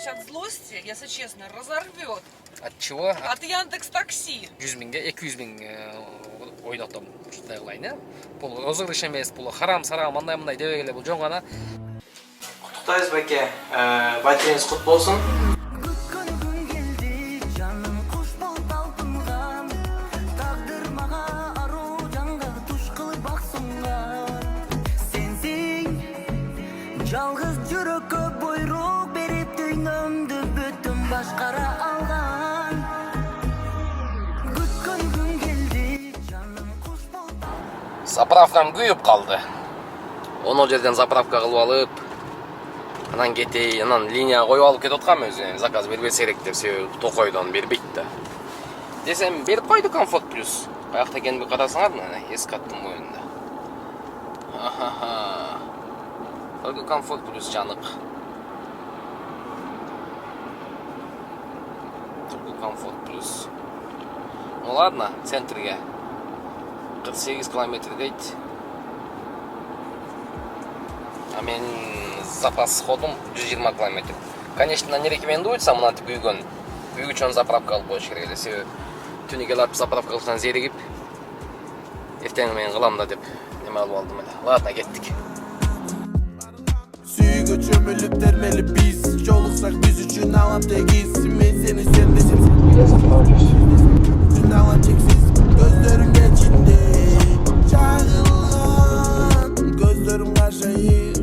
плачь от злости, если честно, разорвет. От чего? От Яндекс Такси. 100 миңге 200 миң ойнатам ушундай кылайын, э? Бул розыгрыш эмес, бул харам-сарам мындай дебей эле бул жөн гана. Куттуктайбыз байке. Байтериңиз кут болсун. Жалғыз жүрекке бұйрық беріп дүйнөмді бүтін башқара алған. Күткен күн келді, жаным құш болды. Заправкам күйүп калды. Оны жерден заправка кылып алып, анан кетей, анан линия коюп алып кетип аткам өзү. Заказ бербесе керек деп, себеби Токойдон бербейт да. Десем, берип койду Комфорт плюс. Каякта экенин карасаңар, мына эски аттын боюнда. Только Комфорт плюс жанык. Только Комфорт плюс. Ну ладно, центрге. 48 километр дейт. А мен запас ходум 120 километр. Конечно, не рекомендуется мынантип күйгөн. Күйгүчөн заправка алып коюш керек эле. Себеби түнү келип заправка кылсаң зеригип, эртең мен кылам да деп неме алып алдым эле. Ладно, кеттик. Сүйгө чөмүлүп термелип биз жолуксак биз үчүн алам тегиз. Мен сени сен десем үчүн алам чексиз. Көздөрүңө чинде чагылган, көздөрүм кашайып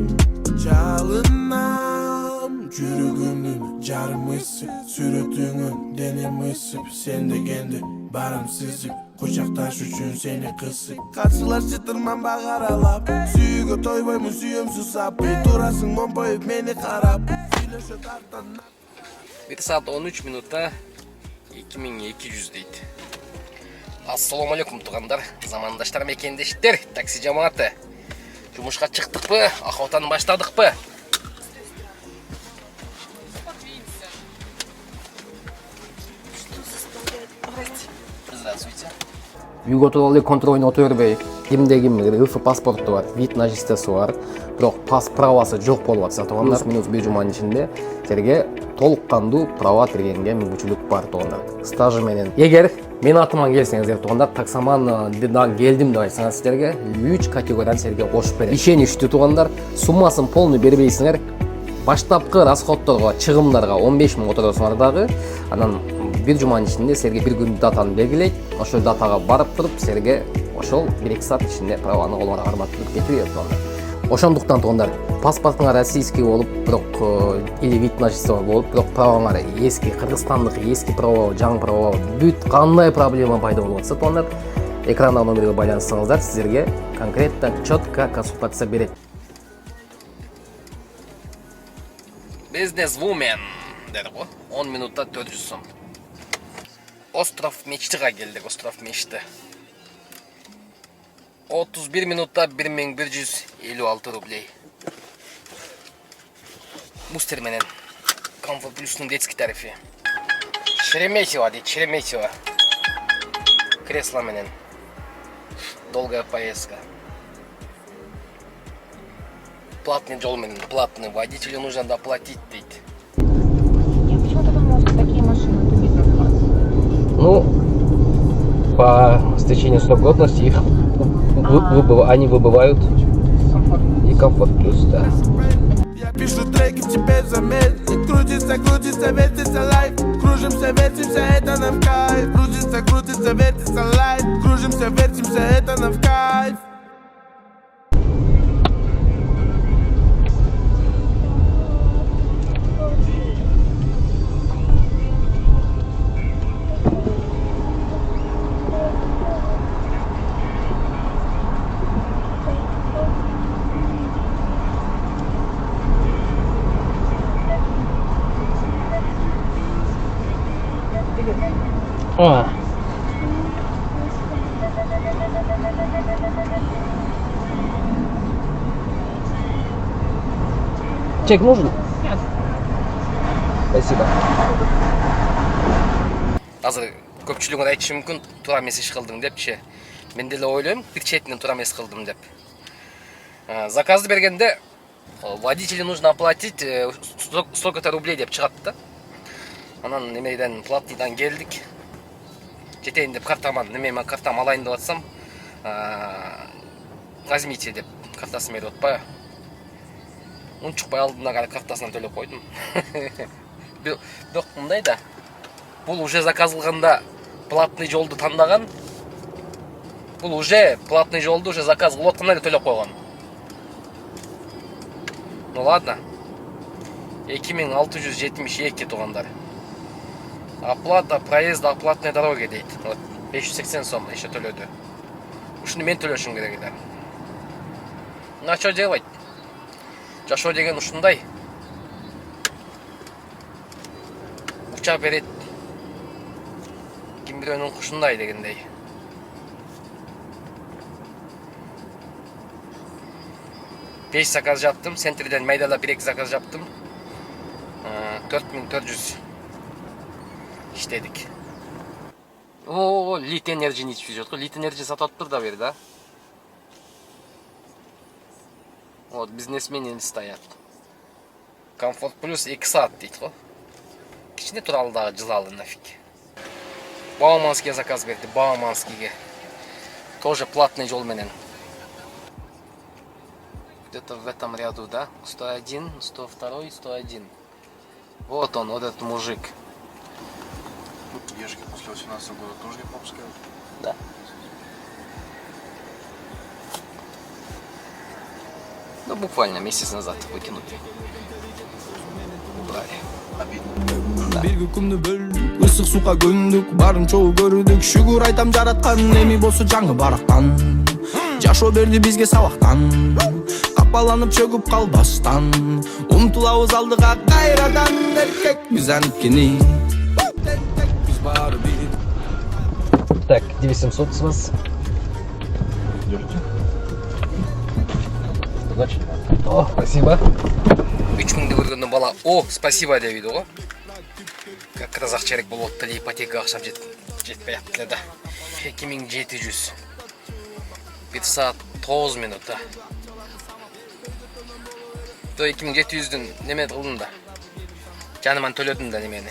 жалынам. Жүрөгүмдүн жарым ысып, сүрөтүңүн денем ысып, сен дегенде барым сызып, кучакташ үчүн сени кысып. Каршылашытырман багаралап, сүйгө тойбоймун сүйөм сусап, турасың момпоюп мени карап. 1 saat 13 минутта 2200 дейт. Ассаламу алейкум тугандар, замандаштар, мекендештер, такси жамааты. Жумушка чыктыкпы, охотаны баштадыкпы? Здравствуйте. Үйгө туруп эле контрольный отура бербей, кимде ким РФ паспорту бар, вид на жительство бар, бирок правасы жок болуп атса туугандар, минус бир жуманын ичинде силерге толук кандуу права бергенге мүмкүнчүлүк бар туугандар. Стажы менен. Эгер мен атыма келсеңиздер туугандар, таксомандан келдим деп айтсаңар силерге 3 категорияны силерге кошуп берет. Ишеничтүү туугандар, суммасын полный бербейсиңер, баштапкы расходторго, чыгымдарга 15 миң отурасыңар дагы, анан бир жуманын ичинде силерге бир күн датаны белгилейт. Ошол датага барып туруп силерге ошол 1-2 саат ичинде праваны колуңарга карматып кетип берет туугандар. Ошондуктан туугандар, паспортуңар российский болуп, бирок или вид на жительство болуп, бирок праваңар эски кыргызстандык эски права, жаңы права, бүт кандай проблема пайда болуп атса туугандар, экрандагы номерге байланышсаңыздар, силерге конкретно четко консультация берет. Бизнесвумен деді ғой, 10 минутта 400 сом. Остров Мечтыға келдік, Остров Мечты. 31 минутта 1156 рублей. Бустер менен Комфорт плюстың детский тарифи. Шереметьево дейді, Шереметьево. Кресло менен. Долгая поездка. Платный жол менен, платный. Водителю нужно доплатить дейді. Почему ты думал, что такие машины тупит на вас? Ну, по стечению срок годности их они выбывают. И Комфорт плюс, да. Я пишу треки теперь заметны. Крутится, крутится, вертится лайф. Кружимся, вертимся, это нам кайф. Крутится, крутится, вертится лайф. Кружимся, вертимся, это нам кайф. А. Чек нужен? Нет. Спасибо. Азыр көпчүлүгүн айтышы мүмкүн, туура эмес иш кылдың депчи. Мен деле ойлойм, бир четинен туура эмес кылдым деп. Заказды бергенде Водителю нужно оплатить столько-то рублей деп чыгат да. Анан немеден платныйдан келдик. Жетейин деп картаман, немемен картам алайын деп атсам, возьмите деп картасын берип атпайбы. Унчукпай алдына карай картасынан төлөп койдум. Бирок мындай да. Бул уже заказ кылганда платный жолду тандаган. Бул уже платный жолду уже заказ кылып атканда эле төлөп койгон. Ну ладно. 2672 тугандар. Оплата проезда оплатной дороги дейт. Вот 580 сом еще төлөдү. Ушуну мен төлөшүм керек эле. На что делать? Жашоо деген ушундай. Уча берет. Ким бирөөнүн кушундай дегендей. Beş zakaz yaptım. Sentri'den Meydala 1-2 zakaz yaptım. 4400 işledik. Oo, Lit Energy'ni içip yok. Lit Energy satattır da beri da. Вот, бизнесменин стоят. Комфорт плюс 2 saat дейді ғой. Кичине туралдағы жылалы нафиг. Бауманскийге заказ берді, Бауманскийге. Тоже платный жол менен. Где-то в этом ряду, да? 101, 102, 101. Вот он, вот этот мужик. Ешки после 18 года тоже не пропускают? Да. Ну, буквально месяц назад выкинули. Убрали. Бирги күмдү бөлдүк, ысык сука көндүк, барын чогуу көрдүк. Шүгүр айтам жараткан, эми болсо жаңы барактан. Жашоо берди бизге сабактан. Капаланып чөгүп калбастан. Умтулабыз алдыга кайрадан, эркекбиз анткени. Биз баары бир. Так, 9700 с вас. Удачи. О, спасибо. 3000'ді көргенде бала, о, спасибо дейді ғой. Как раз ақша керек болып отты, ипотека ақшам жетпей аттылы да. 2700. 1 saat 9 minut да. 2700'дün неме қылдым да. Жаныман төлөдім да немені.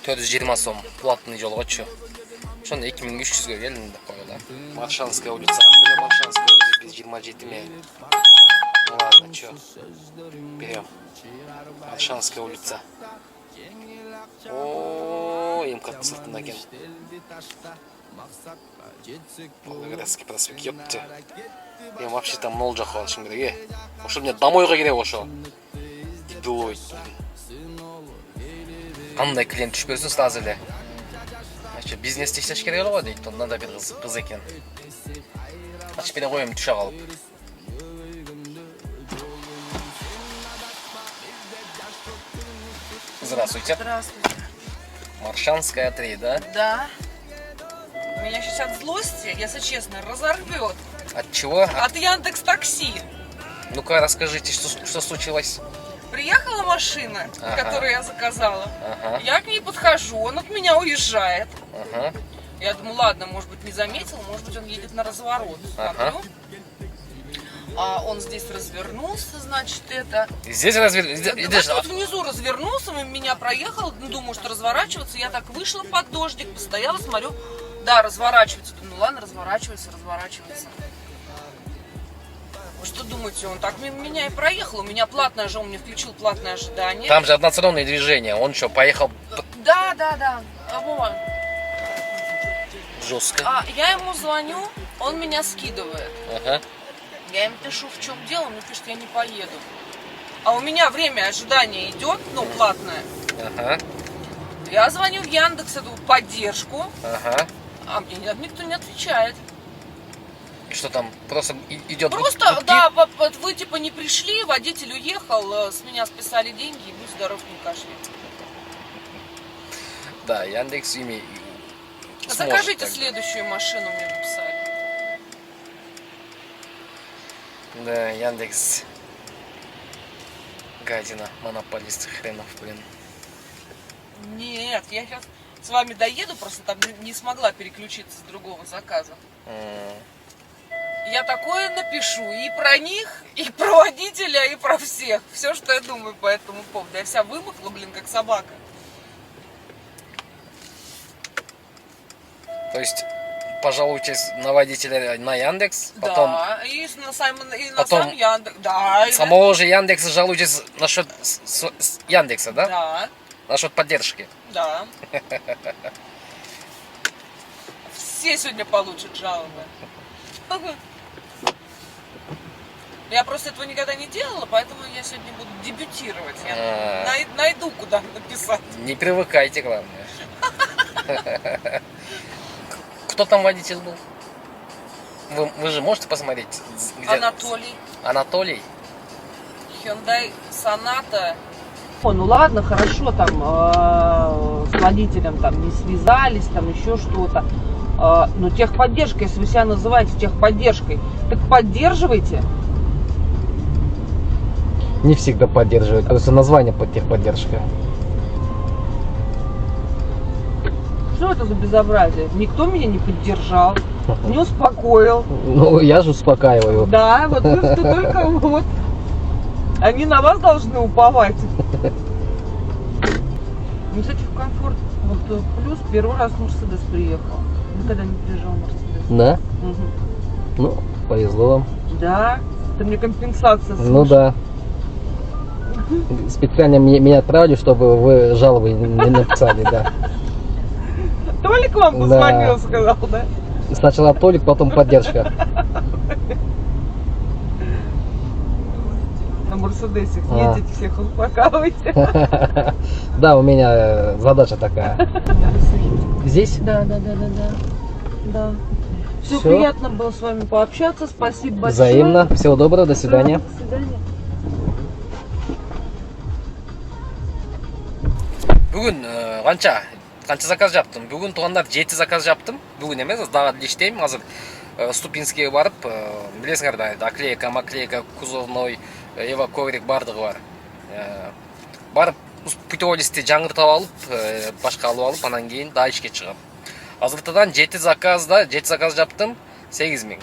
420 сом платный жолға чу. Шоны 2300-ге келдім да қойыла. Маршанская улица. Маршанская улица 27 мен. Ну ладно, чё. Берем. Маршанская улица. О, им как сыртына кен. Волгоградский проспект, ёпты. Я вообще там нол жаққа алышым керек, Ошо мне домойға керек ошо. Дилой. Қандай клиент түшпесін сразу эле. Значит, бизнес иштеш керек эле го дейт. Онда да бир кыз экен. Ачып бере коем түшө калып. Здравствуйте. Здравствуйте. Маршанская 3, да? Да. Меня сейчас от злости, если честно, разорвет. От чего? От Яндекс.Такси. Ну-ка, расскажите, что случилось? Приехала машина, Ага. которую я заказала. Ага. Я к ней подхожу, он от меня уезжает. Ага. Я думаю, ладно, может быть, не заметил, может быть, он едет на разворот. Ага. Смотрю. А он здесь развернулся, значит, это. Здесь Да, вот внизу развернулся, меня проехал, думаю, что разворачиваться. Я так вышла под дождик, постояла, смотрю, да, разворачивается. Думаю, ну ладно, разворачивается. Вы что думаете, он так мимо меня и проехал? У меня платное же, он мне включил платное ожидание. Там же одностороннее движение. Он что, поехал Да. Вот. жестко? А я ему звоню, он меня скидывает. Ага. Я им пишу, в чем дело, он мне пишет, я не поеду. А у меня время ожидания идет, ну, платное. Ага. Я звоню в Яндекс, эту поддержку, Ага. а мне никто не отвечает. И что там? Просто идет Просто, гудки? да, вот вы типа не пришли, водитель уехал, с меня списали деньги, и будь здоров, не кашляй. Да, Яндекс ими сможет Закажите так. следующую машину, мне написали. Да, Яндекс. Гадина, монополист хренов, блин. Нет, я сейчас с вами доеду, просто там не смогла переключиться с другого заказа. Я такое напишу и про них, и про водителя, и про всех. Все, что я думаю по этому поводу. Я вся вымокла, блин, как собака. То есть пожалуйтесь на водителя на Яндекс, потом Да, и на сам потом Яндекс. Да, и самого же Яндекса жалуйтесь насчет Яндекса, да? Да, Насчет поддержки. да. Все сегодня получат жалобы. Я просто этого никогда не делала, поэтому я сегодня буду дебютировать. Я найду, куда написать. Не привыкайте, главное. Кто там водитель был? Вы же можете посмотреть? Где... Анатолий. Анатолий? Hyundai Sonata. Ну ладно, хорошо, там с водителем там не связались, там еще что-то. Но техподдержка, если вы себя называете техподдержкой, так поддерживайте. Не всегда поддерживают, просто название под техподдержка. Что это за безобразие? Никто меня не поддержал, не успокоил. Ну, я же успокаиваю. Да, вот вы только вот. Они на вас должны уповать. Ну, кстати, в комфорт вот плюс первый раз Мерседес приехал. Никогда не приезжал Мерседес. Да? Угу. Ну, повезло вам. Да, это мне компенсация. Ну да. Специально меня отправили, чтобы вы жалобы не написали, да. Толик вам позвонил, сказал, да? Сначала Толик, потом поддержка. На Мерседесе ездите, всех успокаивайте. Да, у меня задача такая. Здесь? Да. Все, Всё. приятно было с вами пообщаться. Спасибо большое. Взаимно. Всего доброго, до свидания. До свидания. Бүгін қанша заказ жаптым? Бүгін туғандар 7 заказ жаптым. Бүгін емес, дагы деле иштейм. Азыр Ступинскийге барып, билесиңер да, оклейка, маклейка, кузовной, эваковрик бардыгы бар. Барып путеводителди жаңыртып алып, башка алып алып, анан кийин да ишке чыгам. Азыртадан 7 заказ жаптым, 8000.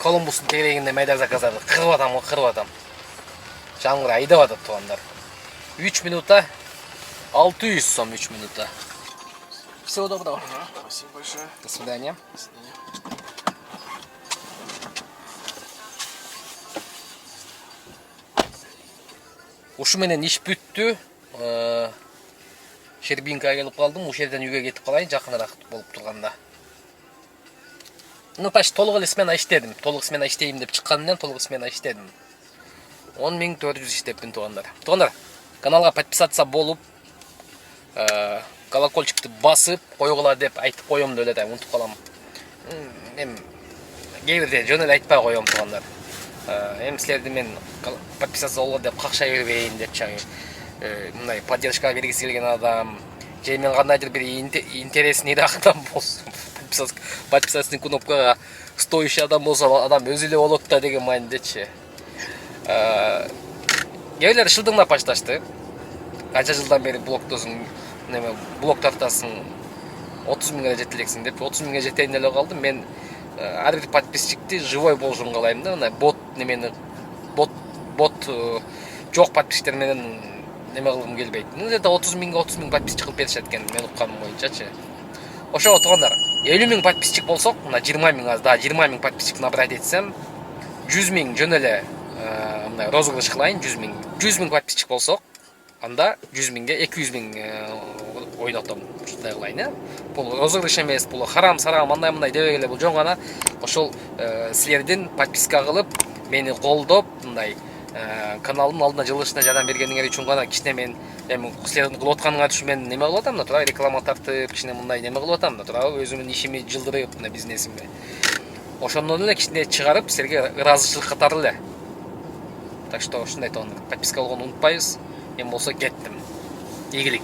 Колумбустун тегерегинде майда заказдарды кырып атам. Жаңыр айдап атат тугандар. 3 минута 600 сом 3 минута. Всего доброго. Спасибо большое. До свидания. Ушу менен иш бүттү. Щербинкага келип калдым. Ушул жерден үйгө кетип калайын, жакыныраак болуп турганда. Ну, почти толук эле смена иштедим. Толук смена иштейм деп чыккандан толук смена иштедим. 10400 иштеппин тугандар. Тугандар, каналга подписаться болуп, колокольчикти басып койгула деп айтып коем деле да, унутуп калам. Эми кээ бирде жөн эле айтпай коем тугандар. Эми силерди мен подписаться болгон деп какшай бербейин деп чагы. Мындай поддержка бергиси келген адам, же мен кандайдыр бир интересныйраак адам болсун. Подписаться кнопкага стоящий адам болсо, адам өзү эле болот да деген маанидечи. Кээбирлери шылдыңдап башташты. Канча жылдан бери блогдосуң, неме блог тартасың, 30 миңге жетелексиң деп, 30 миңге жетейин эле калдым. Мен ар бир подписчикти живой болушун каалайм да, мындай бот немени бот жок подписчиктер менен неме кылгым келбейт. Где-то 30 миң подписчик кылып беришет экен, мен укканым боюнчачы. Ошого тугандар, 50 миң подписчик болсок, мына 20 миң аз, да 20 миң подписчик набрать этсем, 100 миң жөн эле мындай розыгрыш кылайын, 100 миң подписчик болсок, анда 100 миңге 200 миң ойнотом. Ушундай кылайын, бул розыгрыш эмес, бул харам-сарам андай дебек эле, бул жөн гана ошол силердин подписка кылып, мени колдоп, мындай каналдын алдына жылышына жардам бергениңер үчүн гана кичине мен эми силердин кылып атканыңар үчүн мен неме кылып атам да, тура реклама тартып, кичине мындай неме кылып атам да, тура өзүмдүн ишими жылдырып, мына бизнесимди. Ошондон эле кичине чыгарып, силерге ыраазычылык катары эле. Так что ушундай тоондар, подписка болгону унутпайбыз. Мен болсо кеттим. Ийгилик.